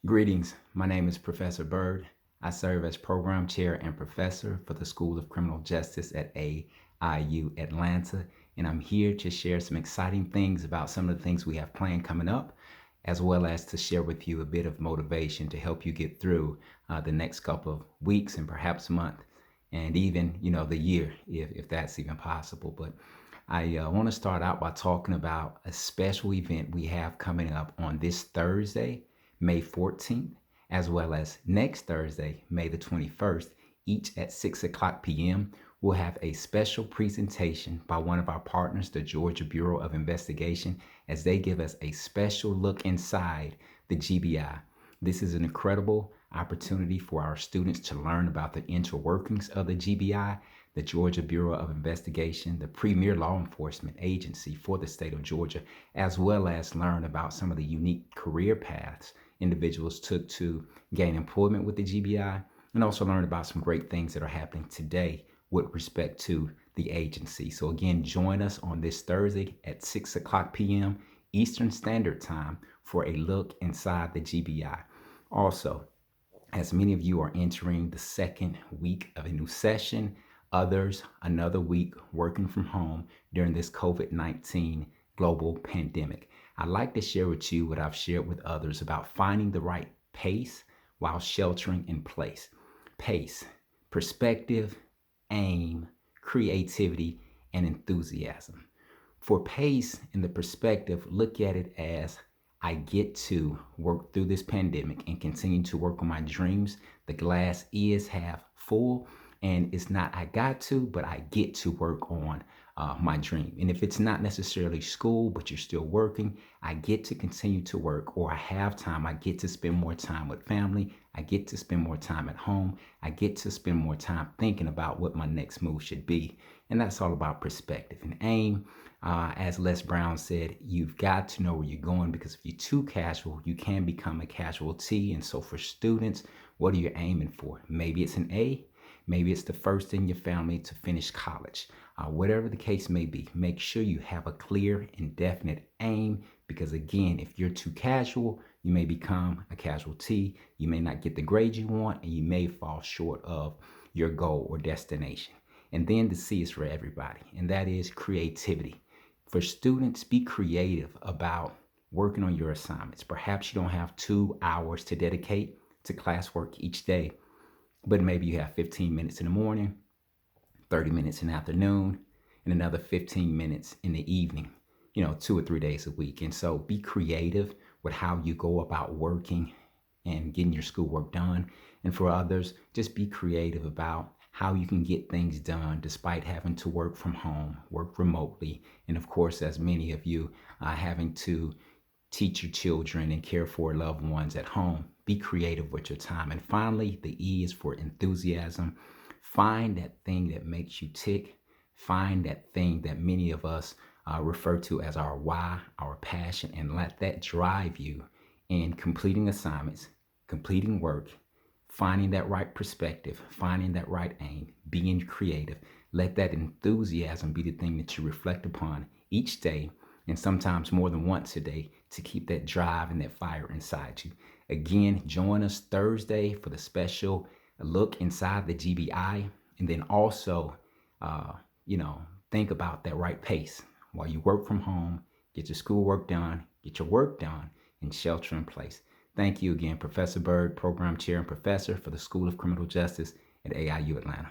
Greetings. My name is Professor Bird. I serve as Program Chair and Professor for the School of Criminal Justice at AIU Atlanta, and I'm here to share some exciting things about some of the things we have planned coming up, as well as to share with you a bit of motivation to help you get through the next couple of weeks and perhaps month, and even the year, if that's even possible. But I want to start out by talking about a special event we have coming up on this Thursday, May 14th, as well as next Thursday, May the 21st, each at 6 o'clock p.m. We'll have a special presentation by one of our partners, the Georgia Bureau of Investigation, as they give us a special look inside the GBI. This is an incredible opportunity for our students to learn about the inner workings of the GBI, the Georgia Bureau of Investigation, the premier law enforcement agency for the state of Georgia, as well as learn about some of the unique career paths individuals took to gain employment with the GBI, and also learn about some great things that are happening today with respect to the agency. So again, join us on this Thursday at 6 o'clock p.m. Eastern Standard Time for a look inside the GBI. Also, as many of you are entering the second week of a new session, others another week working from home during this COVID-19 global pandemic, I'd like to share with you what I've shared with others about finding the right pace while sheltering in place. Pace, perspective, aim, creativity, and enthusiasm. For pace and the perspective, look at it as I get to work through this pandemic and continue to work on my dreams. The glass is half full, and it's not I got to, but I get to work on my dream. And if it's not necessarily school, but you're still working, I get to continue to work, or I have time. I get to spend more time with family. I get to spend more time at home. I get to spend more time thinking about what my next move should be. And that's all about perspective and aim. As Les Brown said, you've got to know where you're going, because if you're too casual, you can become a casualty. And so for students, what are you aiming for? Maybe it's an A. Maybe it's the first in your family to finish college. Whatever the case may be, make sure you have a clear and definite aim, because again, if you're too casual, you may become a casualty. You may not get the grade you want, and you may fall short of your goal or destination. And then the C is for everybody, and that is creativity. For students, be creative about working on your assignments. Perhaps you don't have 2 hours to dedicate to classwork each day, but maybe you have 15 minutes in the morning, 30 minutes in the afternoon, and another 15 minutes in the evening, 2 or 3 days a week. And so be creative with how you go about working and getting your schoolwork done. And for others, just be creative about how you can get things done despite having to work from home, work remotely, and of course, as many of you having to teach your children and care for loved ones at home. Be creative with your time. And finally, the E is for enthusiasm. Find that thing that makes you tick. Find that thing that many of us refer to as our why, our passion, and let that drive you in completing assignments, completing work, finding that right perspective, finding that right aim, being creative. Let that enthusiasm be the thing that you reflect upon each day, and sometimes more than once a day, to keep that drive and that fire inside you. Again, join us Thursday for the special look inside the GBI, and then also, think about that right pace while you work from home, get your schoolwork done, get your work done, and shelter in place. Thank you again, Professor Bird, Program Chair and Professor for the School of Criminal Justice at AIU Atlanta.